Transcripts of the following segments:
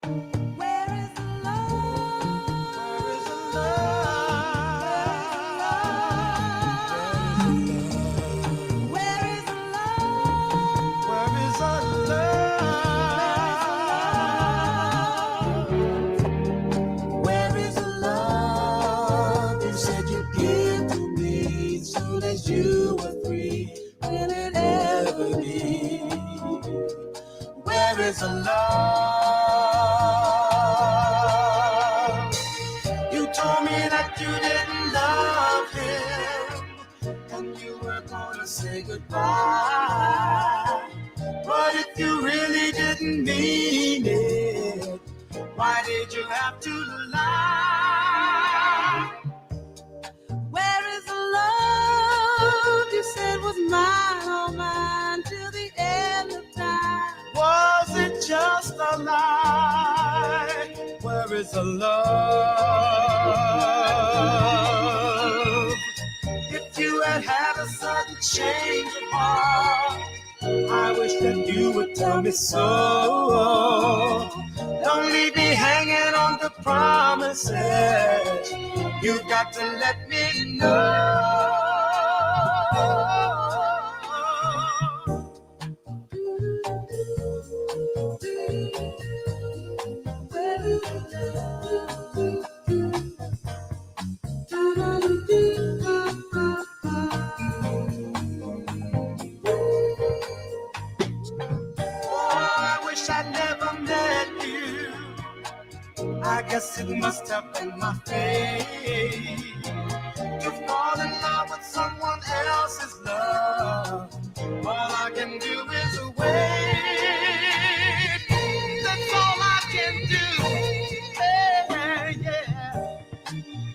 Where is the love? Where is the love? Where is the love? Where is the love? Where is the love you said you'd give to me soon as you were free? Will it ever be? Where is the love? You told me that you didn't love him and you were gonna say goodbye. But if you really didn't mean it, why did you have to lie? Where is the love you said was mine, all mine, till the end of time? Was it just a lie? Where is the love? If you had had a sudden change of heart, I wish that you would tell me so. Don't leave me hanging on to promises. You've got to let me know. I wish I never met you. I guess it must have been my fate to fall in love with someone else's love. All I can do is wait. That's all I can do. Yeah, yeah.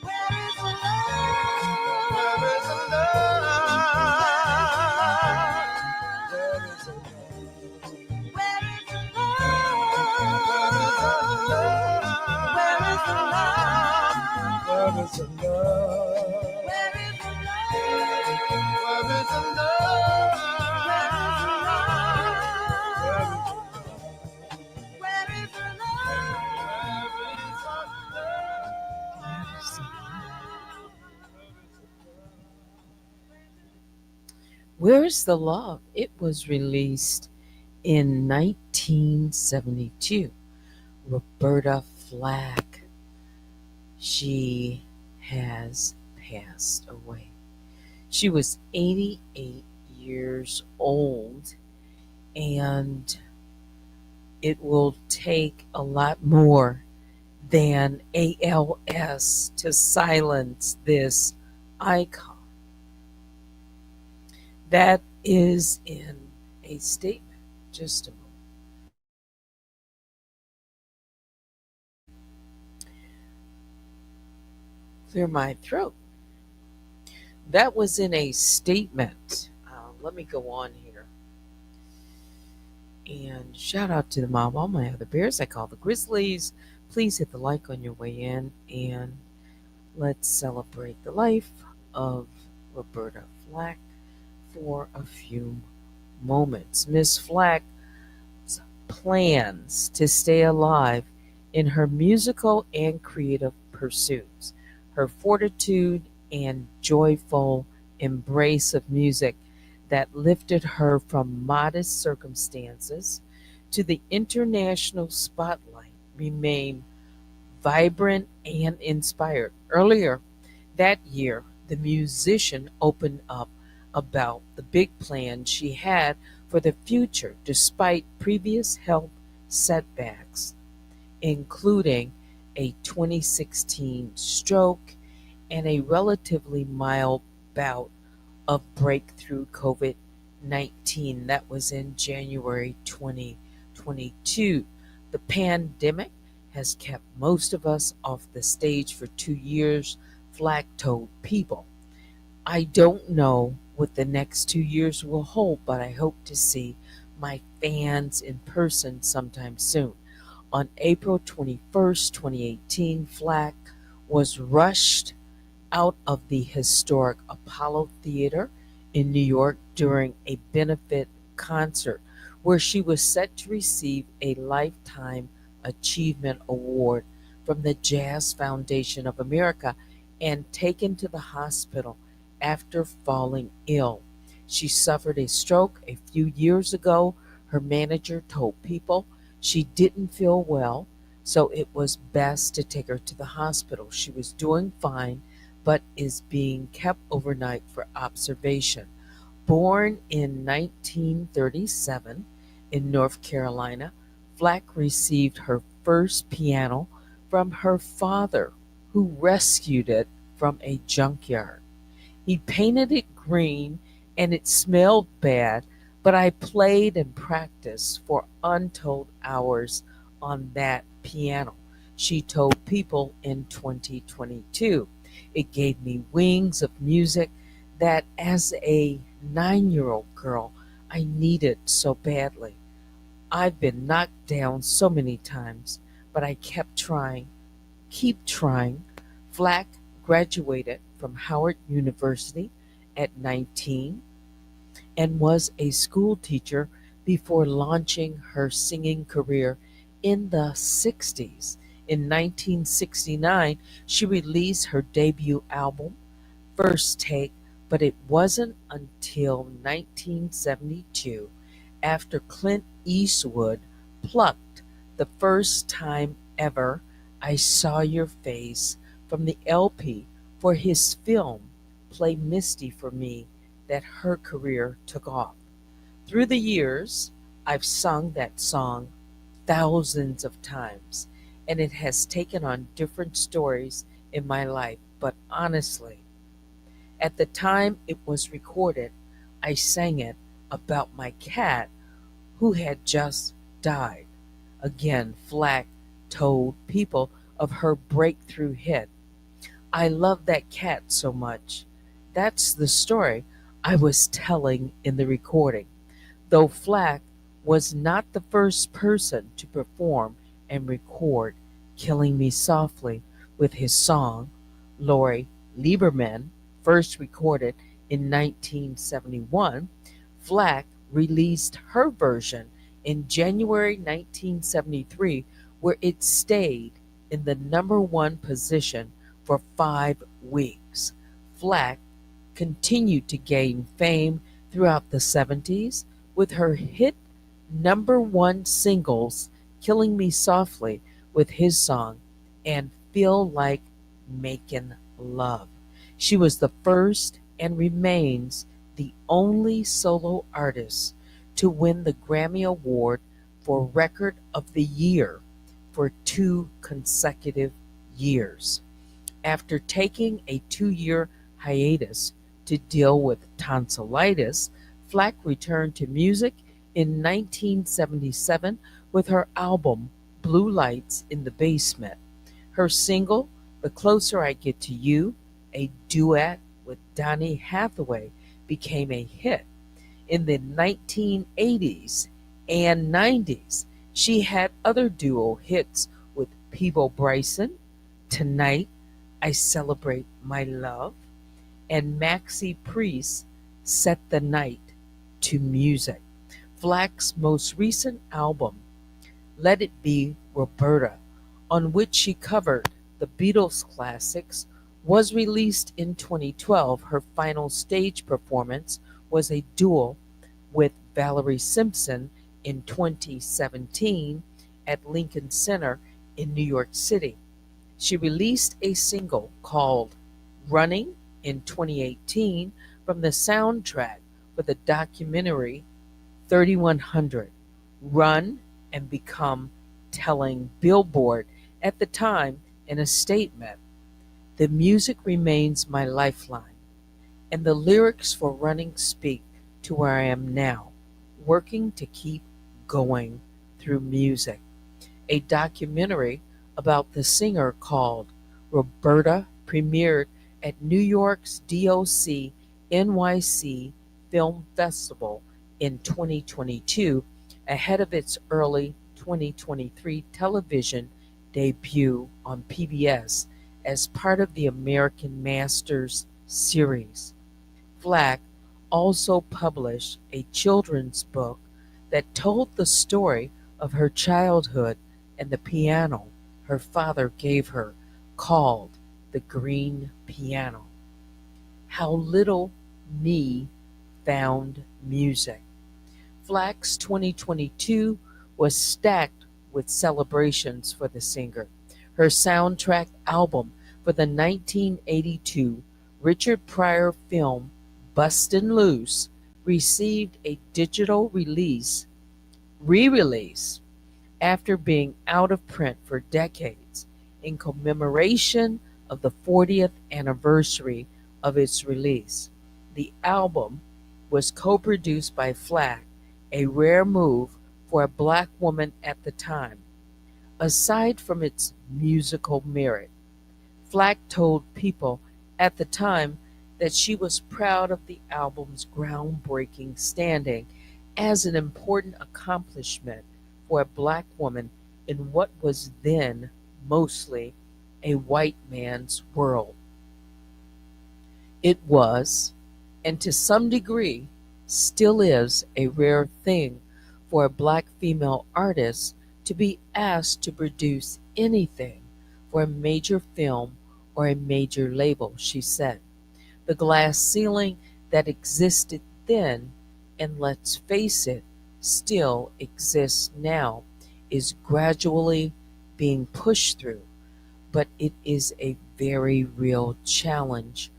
Where is the love? Where is the love? Where is the love? Where is the love? Where is the love? Where is the love? Where is the love? Where is the love? Where is the Where's the Love? It was released in 1972. Roberta Flack, she has passed away. She was 88 years old, and it will take a lot more than ALS to silence this icon. That is in a statement. Just a moment. Clear my throat. That was in a statement. Let me go on here. And shout out to the mob, all my other bears I call the Grizzlies. Please hit the like on your way in and let's celebrate the life of Roberta Flack for a few moments. Miss Flack's plans to stay alive in her musical and creative pursuits, her fortitude and joyful embrace of music that lifted her from modest circumstances to the international spotlight remain vibrant and inspired. Earlier that year, the musician opened up about the big plans she had for the future despite previous health setbacks, including a 2016 stroke and a relatively mild bout of breakthrough COVID 19 that was in January 2022. The pandemic has kept most of us off the stage for 2 years, Flack told People. I don't know what the next 2 years will hold, but I hope to see my fans in person sometime soon. On April 21st, 2018, Flack was rushed out of the historic Apollo Theater in New York during a benefit concert where she was set to receive a lifetime Achievement Award from the Jazz Foundation of America and taken to the hospital after falling ill. She suffered a stroke a few years ago. Her manager told people she didn't feel well, so it was best to take her to the hospital. She was doing fine, but is being kept overnight for observation. Born in 1937 in North Carolina, Flack received her first piano from her father, who rescued it from a junkyard. He painted it green and it smelled bad, but I played and practiced for untold hours on that piano, she told People in 2022. It gave me wings of music that as a 9-year-old girl I needed so badly. I've been knocked down so many times, but I kept trying, keep trying. Flack graduated from Howard University at 19 and was a school teacher before launching her singing career in the 60s. In 1969, she released her debut album, First Take, but it wasn't until 1972, after Clint Eastwood plucked The First Time Ever I Saw Your Face from the LP for his film Play Misty for Me, that her career took off. Through the years, I've sung that song thousands of times, and it has taken on different stories in my life. But honestly, at the time it was recorded, I sang it about my cat who had just died. Again, Flack told People of her breakthrough hit. I love that cat so much. That's the story I was telling in the recording. Though Flack was not the first person to perform and record Killing Me Softly with his song, Lori Lieberman first recorded in 1971, Flack released her version in January 1973, where it stayed in the number one position for 5 weeks. Flack continued to gain fame throughout the 70s with her hit number one singles, Killing Me Softly with his song and Feel Like Making Love. She was the first and remains the only solo artist to win the Grammy Award for Record of the Year for 2 consecutive years. After taking a 2-year hiatus to deal with tonsillitis, Flack returned to music in 1977 with her album Blue Lights in the Basement. Her single, The Closer I Get to You, a duet with Donny Hathaway, became a hit. In the 1980s and 90s, she had other duo hits with Peebo Bryson, Tonight I Celebrate My Love, and Maxi Priest, Set the Night to Music. Flack's most recent album, Let It Be Roberta, on which she covered the Beatles classics, was released in 2012. Her final stage performance was a duel with Valerie Simpson in 2017 at Lincoln Center in New York City. She released a single called Running in 2018 from the soundtrack for the documentary 3100, Run and Become, telling Billboard at the time in a statement, "The music remains my lifeline, and the lyrics for Running speak to where I am now, working to keep going through music." A documentary about the singer called Roberta premiered at New York's DOC NYC Film Festival in 2022, ahead of its early 2023 television debut on PBS as part of the American Masters series. Flack also published a children's book that told the story of her childhood and the piano her father gave her, called the Green Piano. How little me found music. Flack's 2022 was stacked with celebrations for the singer. Her soundtrack album for the 1982 Richard Pryor film Bustin' Loose received a digital re-release after being out of print for decades in commemoration of the 40th anniversary of its release. The album was co-produced by Flack, a rare move for a black woman at the time. Aside from its musical merit, Flack told People at the time that she was proud of the album's groundbreaking standing as an important accomplishment for a black woman in what was then mostly a white man's world. It was, and to some degree still is, a rare thing for a black female artist to be asked to produce anything for a major film or a major label, she said. The glass ceiling that existed then, and let's face it, still exists now, is gradually being pushed through, but it is a very real challenge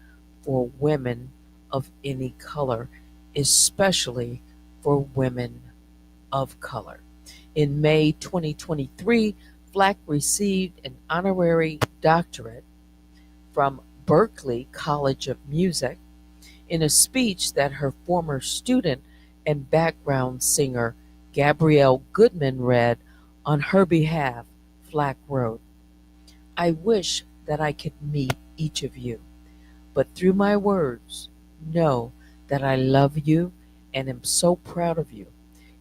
for women of any color, especially for women of color. In May 2023, Flack received an honorary doctorate from Berklee College of Music. In a speech that her former student and background singer Gabrielle Goodman read on her behalf, Flack wrote, "I wish that I could meet each of you, but through my words, know that I love you and am so proud of you.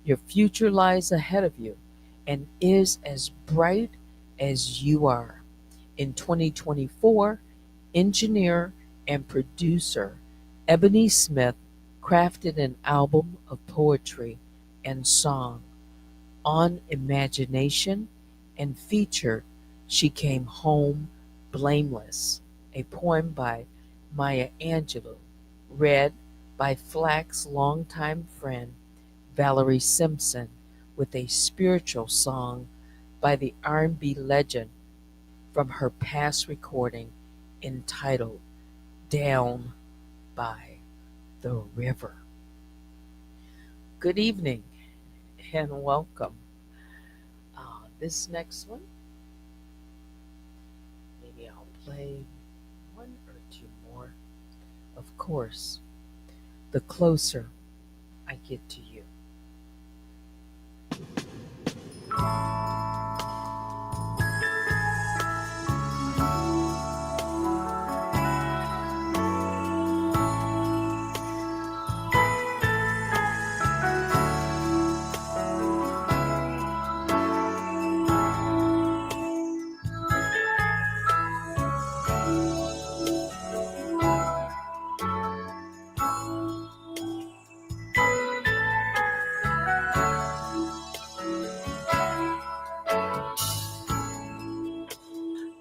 Your future lies ahead of you and is as bright as you are." In 2024, engineer and producer Ebony Smith crafted an album of poetry and song on imagination and featured She Came Home Blameless, a poem by Maya Angelou, read by Flack's longtime friend Valerie Simpson, with a spiritual song by the R&B legend from her past recording entitled Down by the River. Good evening and welcome. This next one, maybe I'll play one or two more. Of course, the closer I get to you.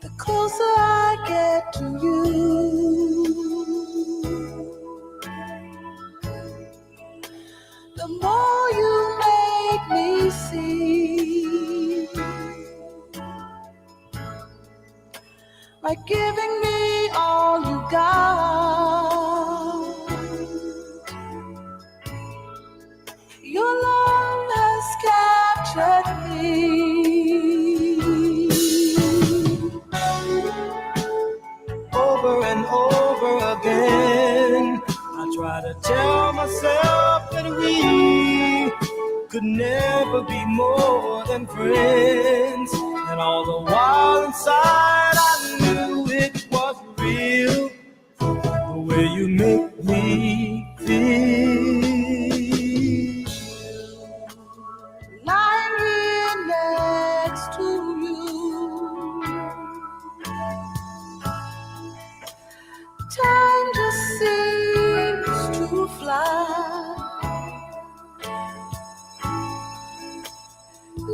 The closer I get to you, the more you make me see, by giving me all you got. Your love has captured me. Over and over again, I try to tell myself that we could never be more than friends, and all the while inside I knew it was real, the way you make me feel. Lying here next to you, time just seems to fly.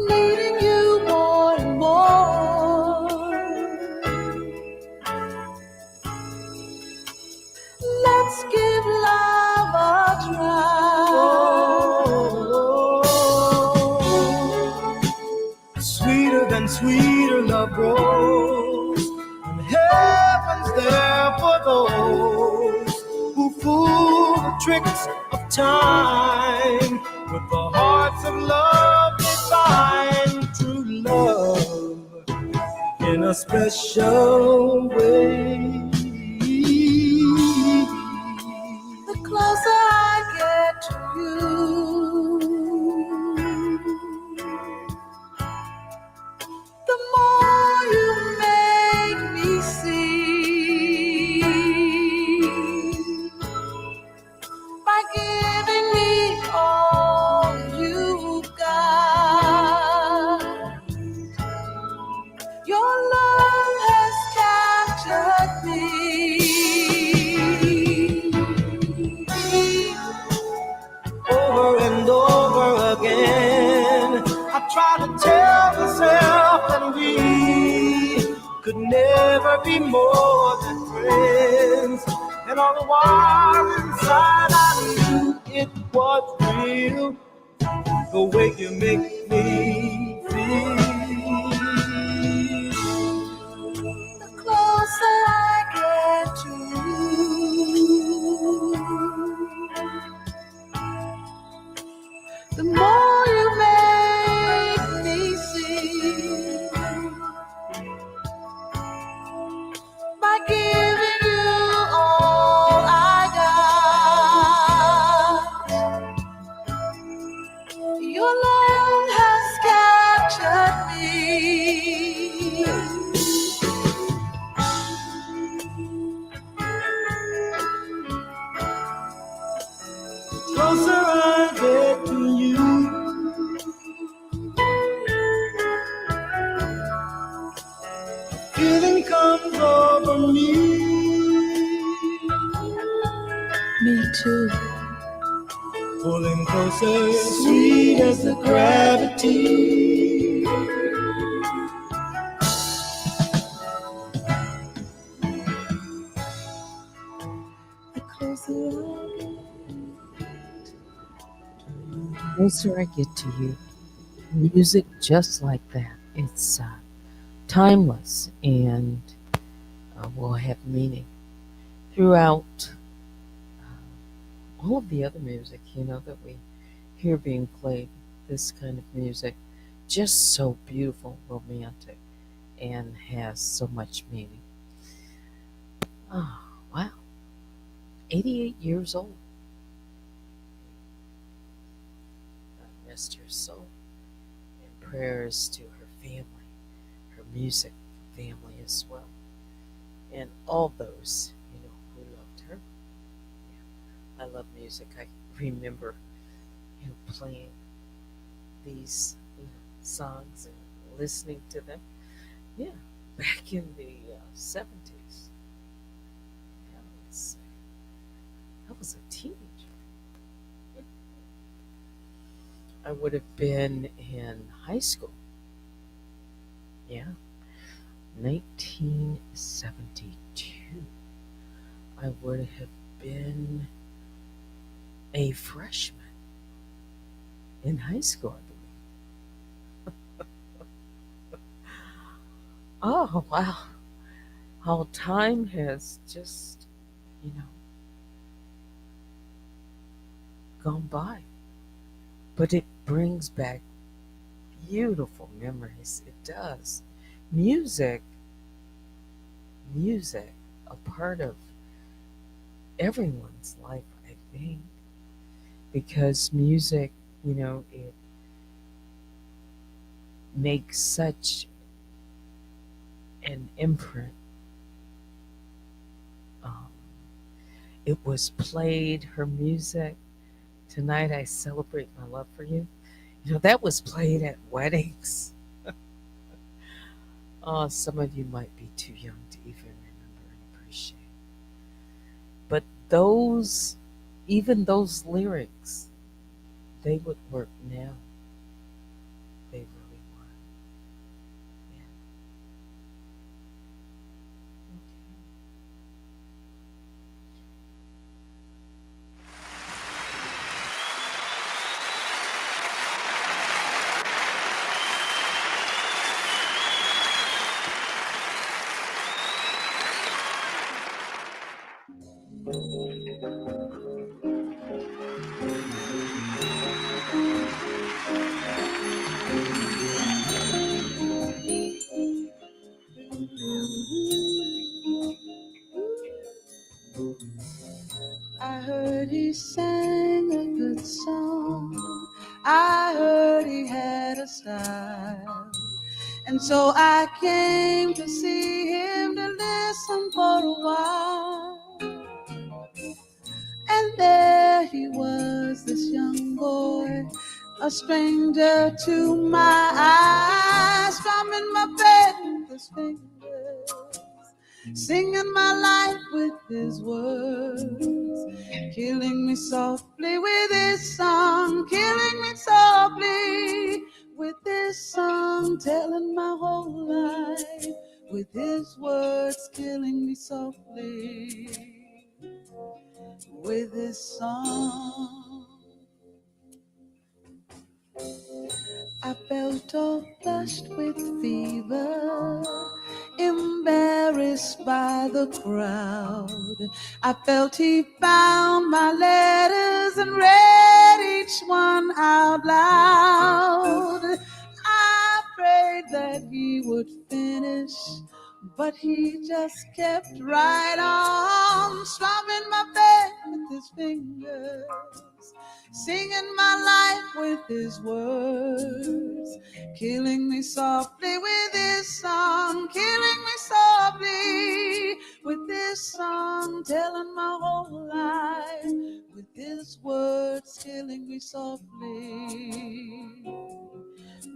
Needing you more sweeter than sweeter love grows. And heaven's there for those who fool the tricks of time. With the hearts of love they find true love in a special way. The closer I get to you, the more you make me see. By giving me all you've got, your love has captured me. Over and over again, I try to tell myself that we could never be more than friends. And all the while inside I knew it was real, the way you make me feel. The closer I get to you, the more you make me see. By giving you all I got, your love has captured me. Closer I get to you, feeling comes over me. Me too. Pulling closer, sweet as the gravity. The closer Closer I get to you. Music just like that. It's timeless and will have meaning throughout all of the other music, that we hear being played. This kind of music, just so beautiful, romantic, and has so much meaning. Oh, wow. 88 years old. God rest her soul. And prayers to her family, her music family as well, and all those who loved her. Yeah, I love music. I remember playing these songs and listening to them. Yeah, back in the 70s. I was a teenager. I would have been in high school. Yeah, 1972. I would have been a freshman in high school, I believe. Oh, wow. How time has just, gone by. But it brings back beautiful memories. It does. Music, a part of everyone's life, I think. Because music, it makes such an imprint. It was played, her music. Tonight I celebrate my love for you. That was played at weddings. Oh, some of you might be too young to even remember and appreciate. But even those lyrics, they would work now. They really would. Yeah. And so I came to see him to listen for a while. And there he was, this young boy, a stranger to my eyes, strumming my bed with his fingers, singing my life with his words, killing me softly with his song, killing me softly with his song, telling my whole life with his words, killing me softly with his song. I felt all flushed with fever, embarrassed by the crowd. I felt he found my letters and read each one out loud. I prayed that he would finish, but he just kept right on, strumming my bed with his fingers, singing my life with his words, killing me softly with his song, killing me softly with his song, telling my whole life with his words, killing me softly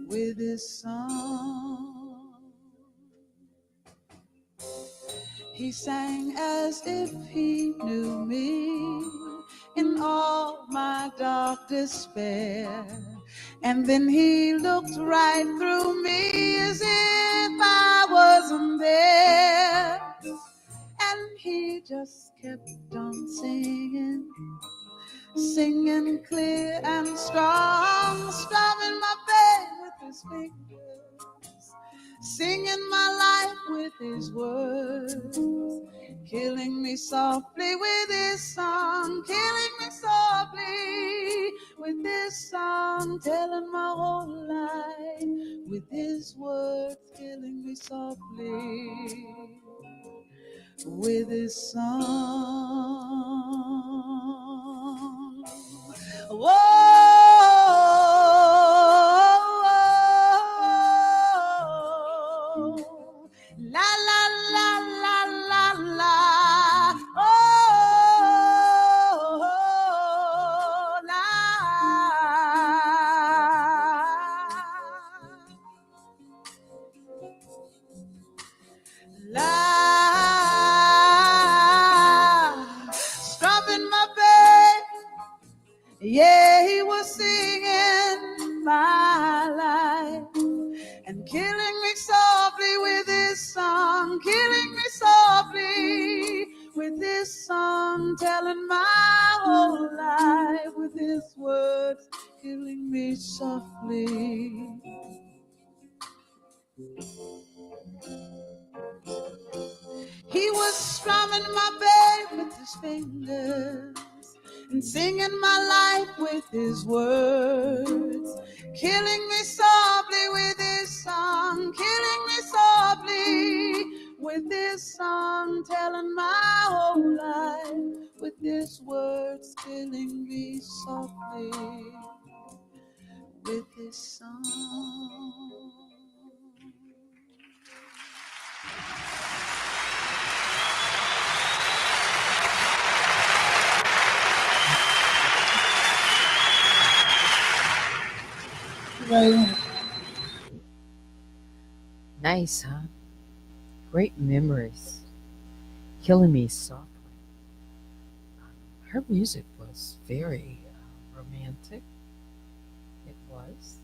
with his song. He sang as if he knew me in all my dark despair, and then he looked right through me as if I wasn't there, and he just kept on singing, singing clear and strong, strumming my bed with his fingers, singing my life with his words, killing me softly with his song, killing me softly with his song, telling my whole life with his words, killing me softly with his song. Whoa, la la la la la la, oh, la, la, strumming my bass. Yeah, he was singing my life and killing me softly with his song, killing me softly with his song, telling my whole life with his words, killing me softly. He was strumming my bass with his fingers and singing my life with his words, killing me softly with his song, killing me softly with his song, telling my whole life with his words, killing me softly with his song. Nice, huh? Great memories. Killing me softly. Her music was very romantic. It was.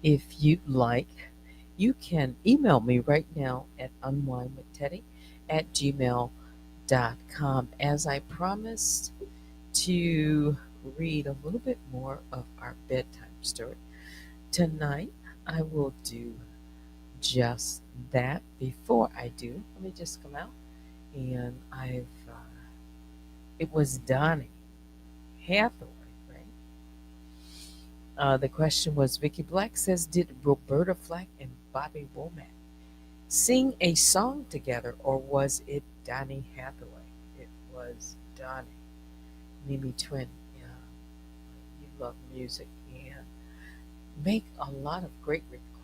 If you'd like, you can email me right now at unwinewithteddy@gmail.com. As I promised to read a little bit more of our bedtime story, tonight I will do just that. Before I do, let me just come out. And it was Donny Hathaway, right? The question was, Vicky Black says, did Roberta Flack and Bobby Womack sing a song together, or was it Donny Hathaway? It was Donny. Mimi Twin, yeah, you love music and make a lot of great recordings.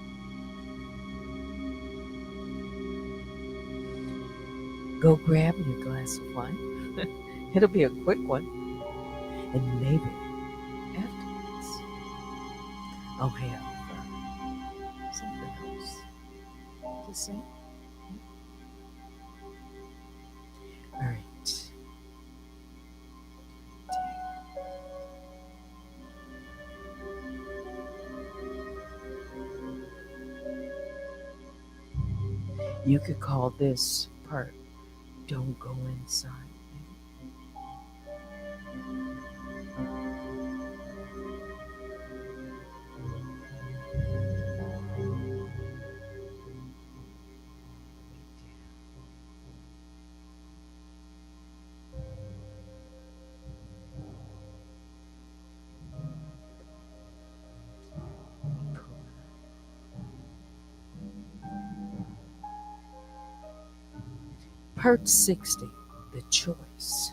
Go grab your glass of wine. It'll be a quick one. And maybe afterwards, I'll have something else to say. All right. You could call this part Don't Go Inside. Part 60, The Choice.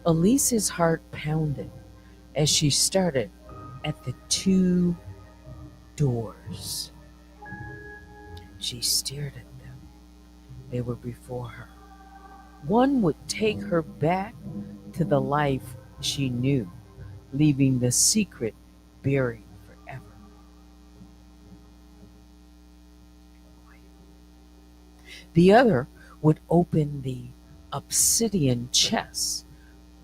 Elise's heart pounded as she started at the two doors. She stared at them. They were before her. One would take her back to the life she knew, leaving the secret buried forever. The other would open the obsidian chest,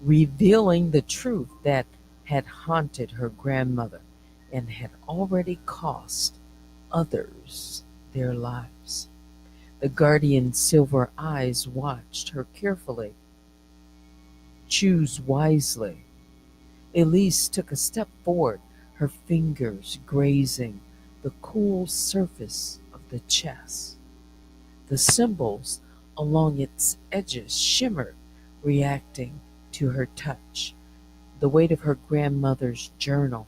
revealing the truth that had haunted her grandmother and had already cost others their lives. The guardian's silver eyes watched her carefully. Choose wisely. Elise took a step forward, her fingers grazing the cool surface of the chest. The symbols along its edges shimmered, reacting to her touch. The weight of her grandmother's journal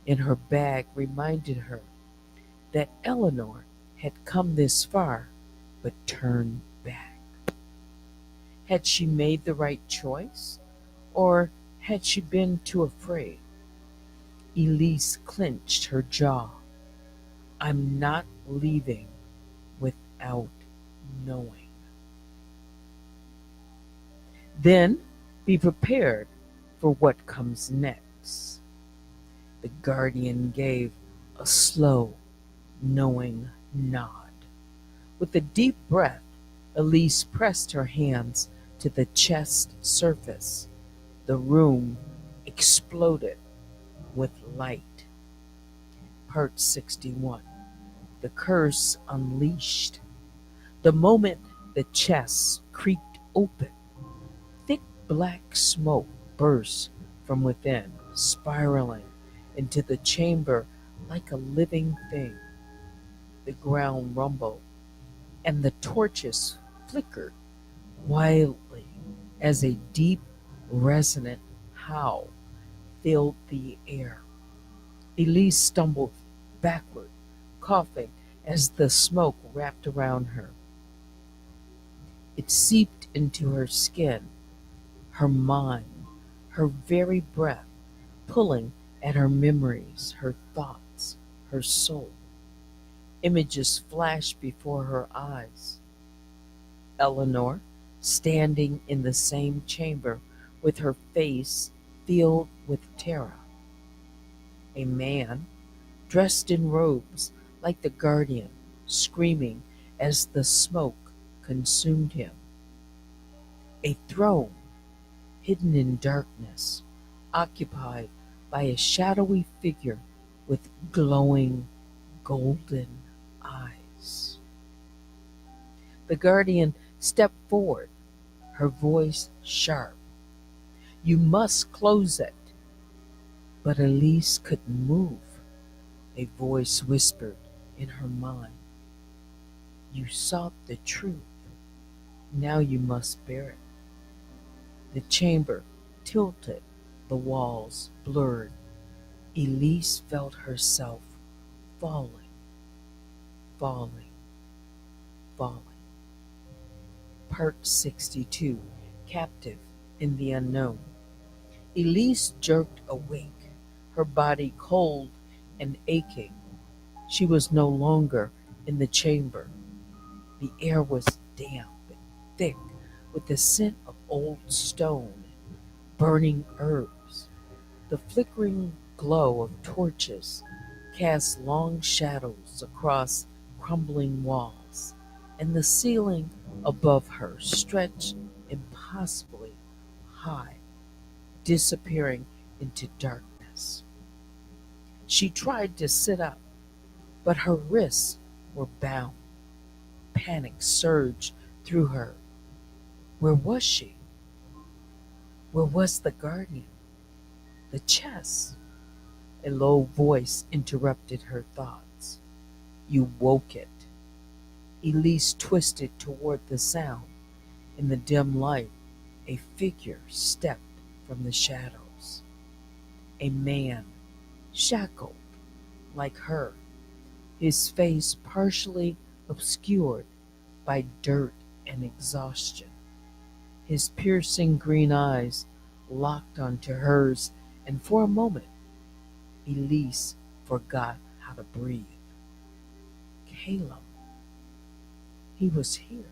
in her bag reminded her that Eleanor had come this far but turned back. Had she made the right choice, or had she been too afraid? Elise clenched her jaw. I'm not leaving without knowing. Then be prepared for what comes next. The guardian gave a slow, knowing nod. With a deep breath, Elise pressed her hands to the chest surface. The room exploded with light. Part 61. The Curse Unleashed. The moment the chest creaked open, thick black smoke burst from within, spiraling into the chamber like a living thing. The ground rumbled, and the torches flickered wildly as a deep, resonant howl filled the air. Elise stumbled backward, coughing as the smoke wrapped around her. It seeped into her skin, her mind, her very breath, pulling at her memories, her thoughts, her soul. Images flashed before her eyes. Eleanor, standing in the same chamber with her face filled with terror. A man, dressed in robes like the guardian, screaming as the smoke consumed him. A throne, hidden in darkness, occupied by a shadowy figure with glowing golden eyes. The guardian stepped forward, her voice sharp. You must close it. But Elise couldn't move. A voice whispered in her mind. You sought the truth. Now you must bear it. The chamber tilted, the walls blurred. Elise felt herself falling, falling, falling. Part 62. Captive in the Unknown. Elise jerked awake, her body cold and aching. She was no longer in the chamber. The air was damp, thick with the scent of old stone, burning herbs. The flickering glow of torches cast long shadows across crumbling walls, and the ceiling above her stretched impossibly high, disappearing into darkness. She tried to sit up, but her wrists were bound. Panic surged through her. Where was she? Where was the guardian? The chest? A low voice interrupted her thoughts. You woke it. Elise twisted toward the sound. In the dim light, a figure stepped from the shadows. A man, shackled like her, his face partially obscured by dirt and exhaustion. His piercing green eyes locked onto hers, and for a moment Elise forgot how to breathe. Caleb, he was here.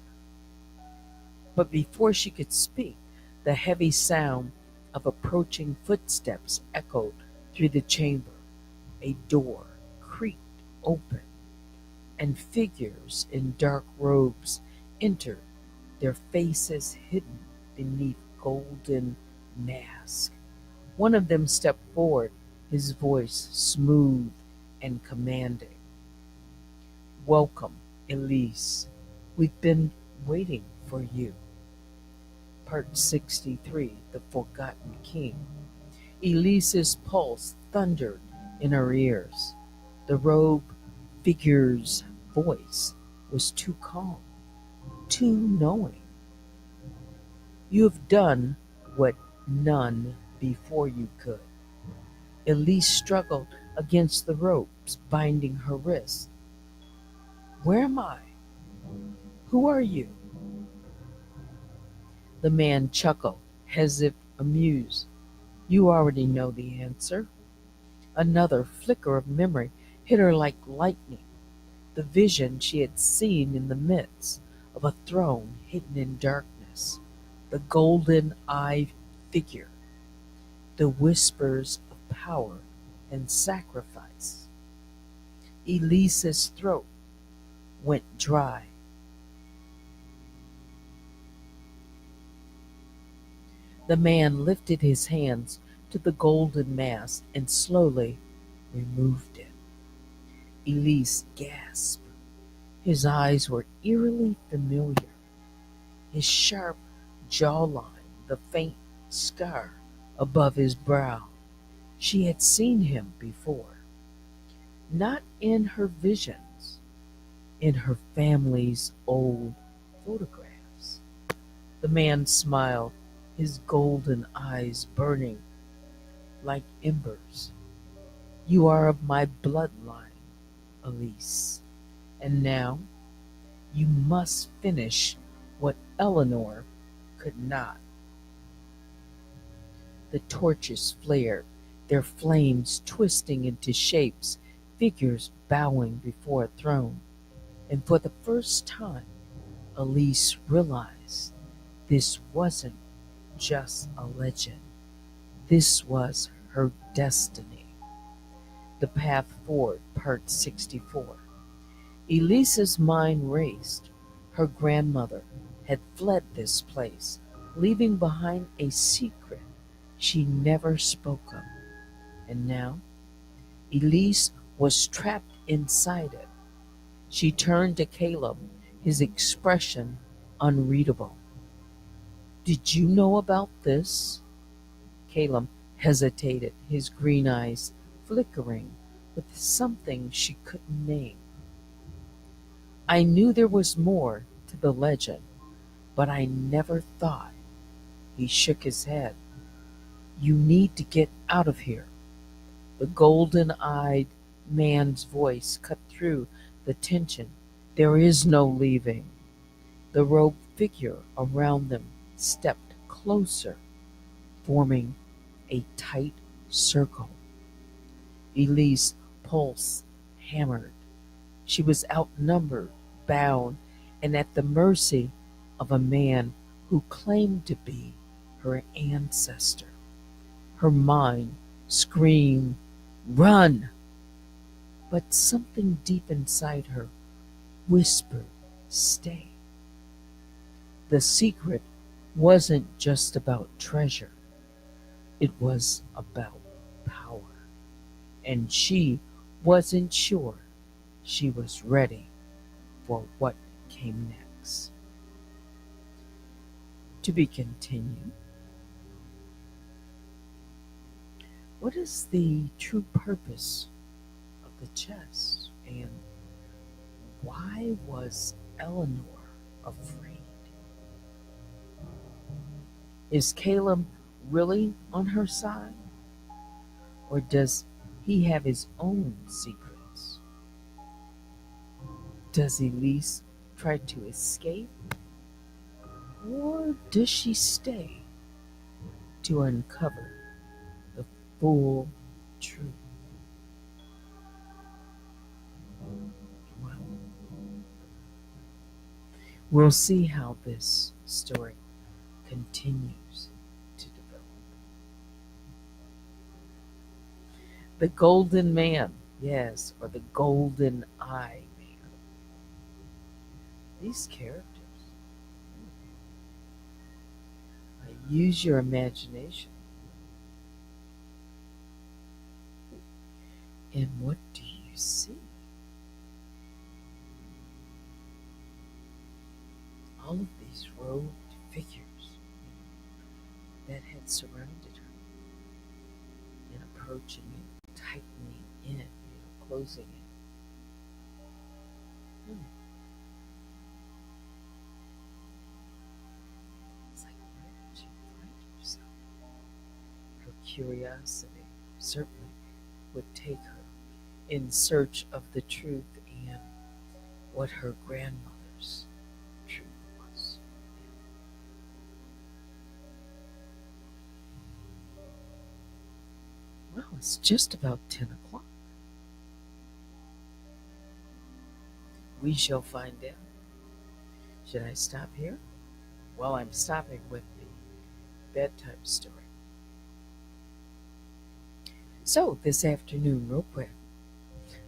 But before she could speak, the heavy sound of approaching footsteps echoed through the chamber. A door creaked open, and figures in dark robes entered, their faces hidden beneath golden masks. One of them stepped forward, his voice smooth and commanding. Welcome, Elise. We've been waiting for you. Part 63, The Forgotten King. Elise's pulse thundered in her ears. The robe figure's voice was too calm, too knowing. You have done what none before you could. Elise struggled against the ropes binding her wrists. Where am I? Who are you? The man chuckled, as if amused. You already know the answer. Another flicker of memory hit her like lightning. The vision she had seen in the midst of a throne hidden in darkness. The golden-eyed figure. The whispers of power and sacrifice. Elise's throat went dry. The man lifted his hands to the golden mask and slowly removed it. Elise gasped. His eyes were eerily familiar. His sharp jawline, the faint scar above his brow. She had seen him before. Not in her visions, in her family's old photographs. The man smiled, his golden eyes burning like embers. You are of my bloodline, Elise, and now you must finish what Eleanor could not. The torches flared, their flames twisting into shapes, figures bowing before a throne. And for the first time, Elise realized this wasn't just a legend. This was her destiny. The Path Forward, Part 64. Elise's mind raced. Her grandmother had fled this place, leaving behind a secret she never spoke of. And now, Elise was trapped inside it. She turned to Caleb, his expression unreadable. Did you know about this? Caleb hesitated, his green eyes flickering with something she couldn't name. I knew there was more to the legend, but I never thought. He shook his head. You need to get out of here. The golden-eyed man's voice cut through the tension. There is no leaving. The robed figure around them stepped closer, forming a tight circle. Elise's pulse hammered. She was outnumbered, bound, and at the mercy of a man who claimed to be her ancestor. Her mind screamed, "Run!" But something deep inside her whispered, "Stay." The secret wasn't just about treasure, it was about power. And she wasn't sure she was ready for what came next. To be continued. What is the true purpose of the chest? And why was Eleanor afraid? Is Caleb really on her side? Or does he have his own secrets? Does Elise try to escape? Or does she stay to uncover the full truth? Well, we'll see how this story continues to develop. The Golden Man, yes, or the Golden Eye Man. These characters. Use your imagination. And what do you see? All of these robed figures that had surrounded her and approaching it, tightening in, closing it. It's like, where did she find herself? Her curiosity certainly would take her in search of the truth and what her grandmother's truth was. Well, it's just about 10 o'clock. We shall find out. Should I stop here? Well, I'm stopping with the bedtime story. So, this afternoon, real quick,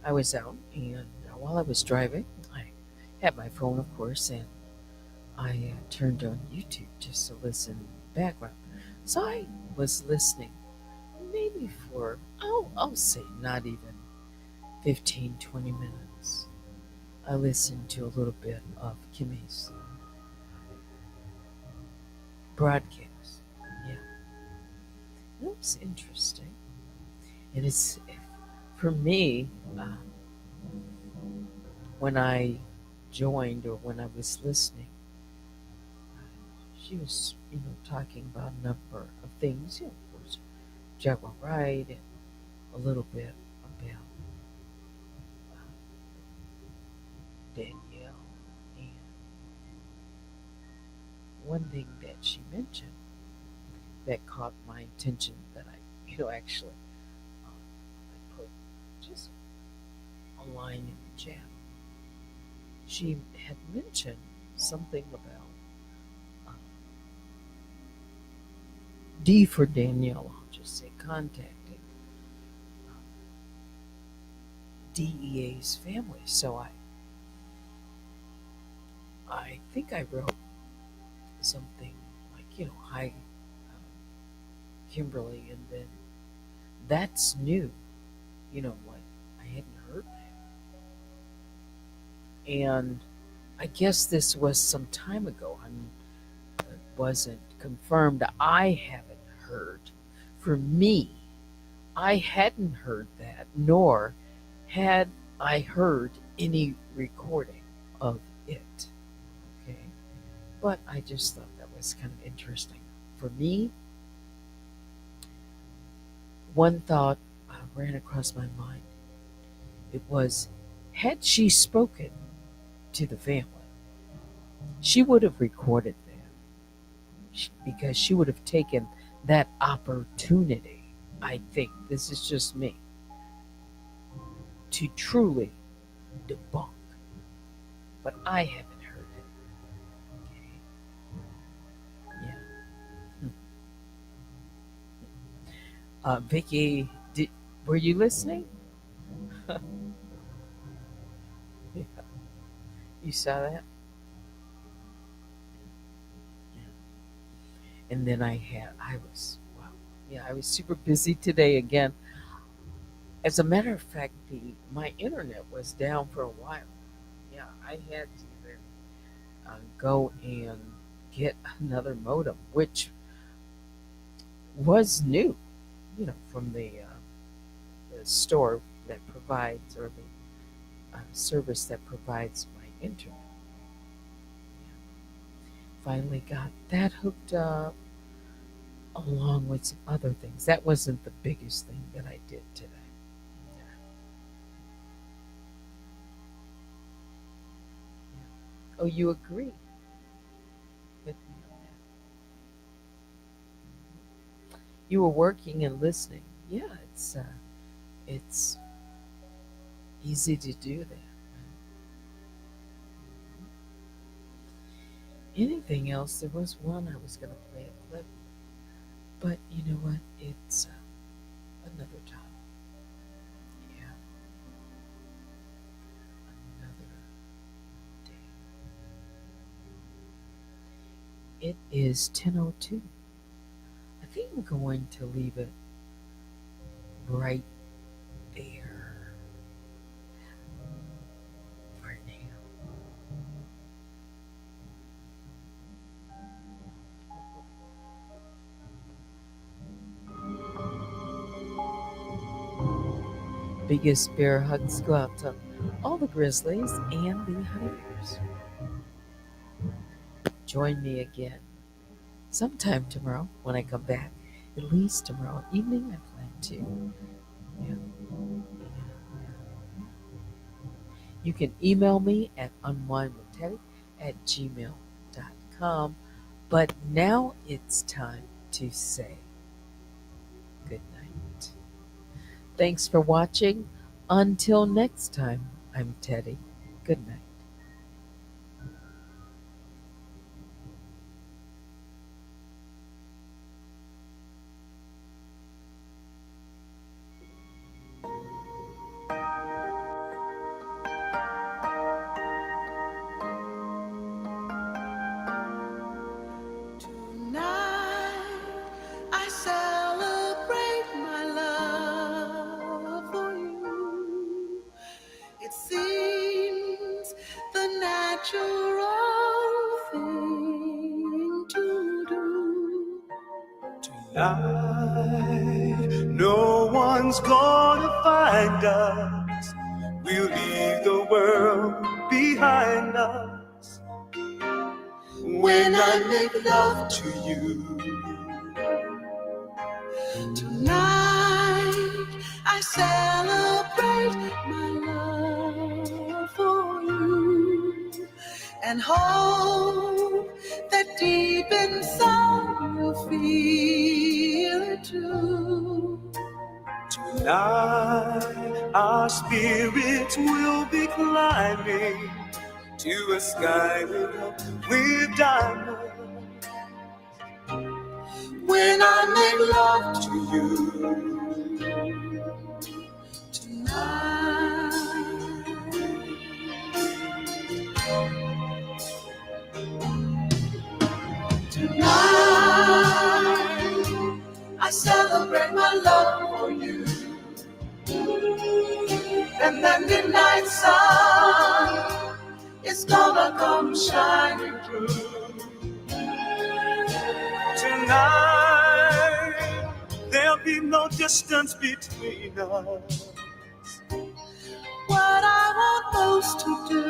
I was out, and while I was driving, I had my phone, of course, and I turned on YouTube just to listen in the background. So I was listening, maybe for, I'll say not even 15, 20 minutes. I listened to a little bit of Kimmy's broadcast. Yeah, it was interesting. And it's, for me, when I joined or when I was listening, she was, talking about a number of things, of course, Juggle Right, and a little bit about Danielle. And one thing that she mentioned that caught my attention that I, actually, I put just a line in the chat. She had mentioned something about D for Danielle, I'll just say contacting DEA's family. So I think I wrote something like, hi, Kimberly, and then that's new, like I hadn't heard that. And I guess this was some time ago. It wasn't confirmed. I haven't heard. For me, I hadn't heard that, nor had I heard any recording of it. Okay, but I just thought that was kind of interesting. For me, one thought ran across my mind. It was, had she spoken to the family, she would have recorded that because she would have taken that opportunity, I think, this is just me, to truly debunk. But I haven't heard it. Okay? Vicky, were you listening? Yeah, you saw that? And then I was super busy today again. As a matter of fact, my internet was down for a while. Yeah, I had to then go and get another modem, which was new, from the store that provides, or the service that provides my internet. Finally got that hooked up, along with some other things. That wasn't the biggest thing that I did today. Yeah. Yeah. Oh, you agree with me on that? You were working and listening. Yeah, it's easy to do that. Anything else? There was one I was going to play a clip, but you know what? It's another time. Yeah, another day. It is 10:02. I think I'm going to leave it right there for now. Biggest bear hugs go out to all the grizzlies and the honey bears. Join me again sometime tomorrow when I come back. At least tomorrow evening, I plan to. Yeah. You can email me at unwinewithteddy@gmail.com. But now it's time to say good night. Thanks for watching. Until next time, I'm Teddy. Good night. Tonight I celebrate my love for you. It seems the natural thing to do. Tonight, no one's gonna find us. We'll leave the world behind us. When I make love to you, Tonight I celebrate my love for you and hope that deep inside you feel it too. tonight our spirits will be climbing to a sky lit up with diamonds. When I make love to you tonight, tonight I celebrate my love for you, and that midnight sun is gonna come shining through. Tonight there'll be no distance between us. What I want most to do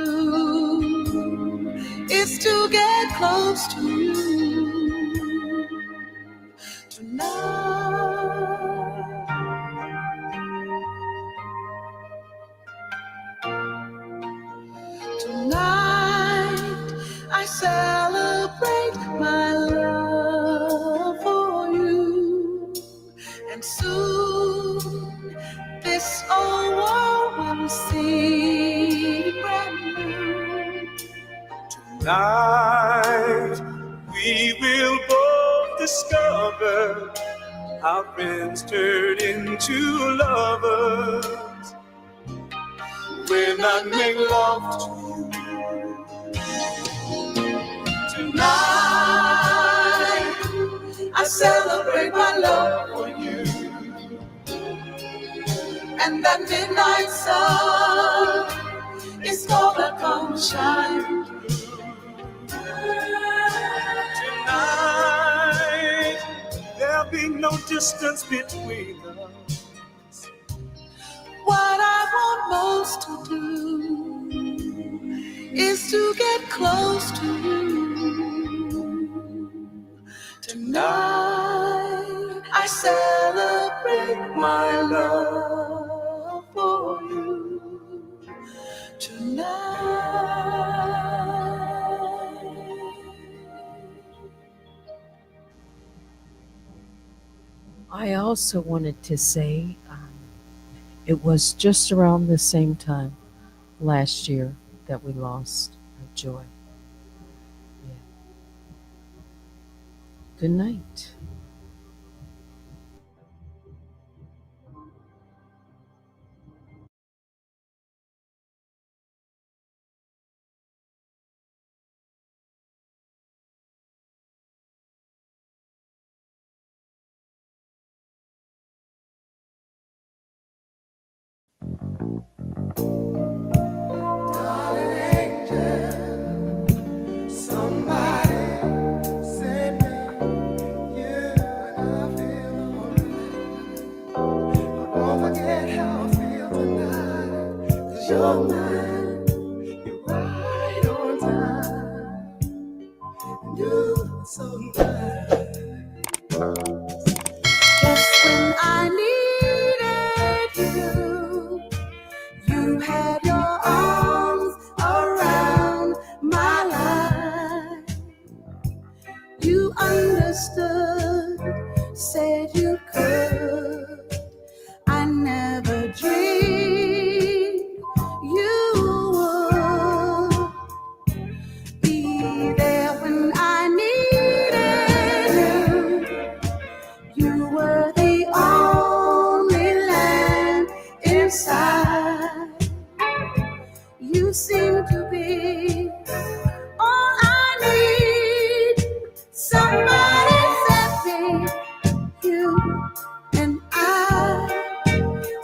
is to get close to you tonight. Tonight I celebrate my love for you, and soon this old world will seem brand new. Tonight we will both discover Our friends turned into lovers when I make love to you. Tonight, I celebrate my love for you. And that midnight sun is gonna come shine through. Tonight, there'll be no distance between us. What I want most to do is to get close to you. Tonight, I celebrate my love for you. Tonight. I also wanted to say it was just around the same time last year that we lost Joy. Yeah. Good night. Somebody said you and I feel alright. Don't forget how I feel tonight. 'Cause you're mine, you're right on time. You're so nice. Just when I needed you, you had your arms around my life. You understood, said you could. I never dreamed you would be there when I needed you. You were the only land inside. You seem to be all I need. Somebody set me, you and I.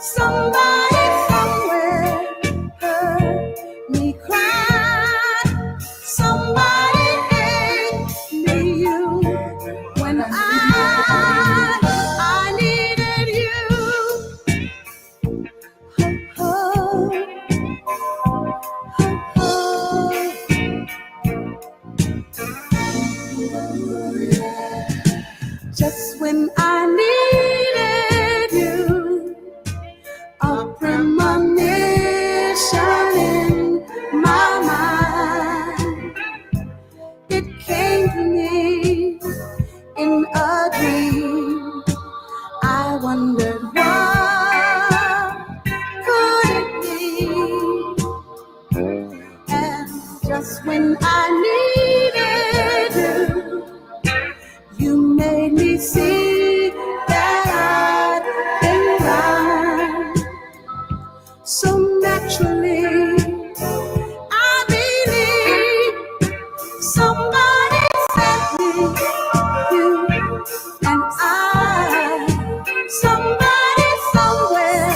Somebody somewhere heard me cry. Somebody gave me you when I needed you. Oh, oh, just when I needed you, a premonition in my mind. It came to me in a dream. I wondered what could it be? And just when I needed you, you made me see that I'd been blind. So naturally, I believe somebody sent me, you and I. Somebody somewhere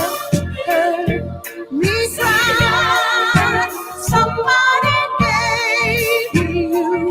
heard me cry. Somebody gave me you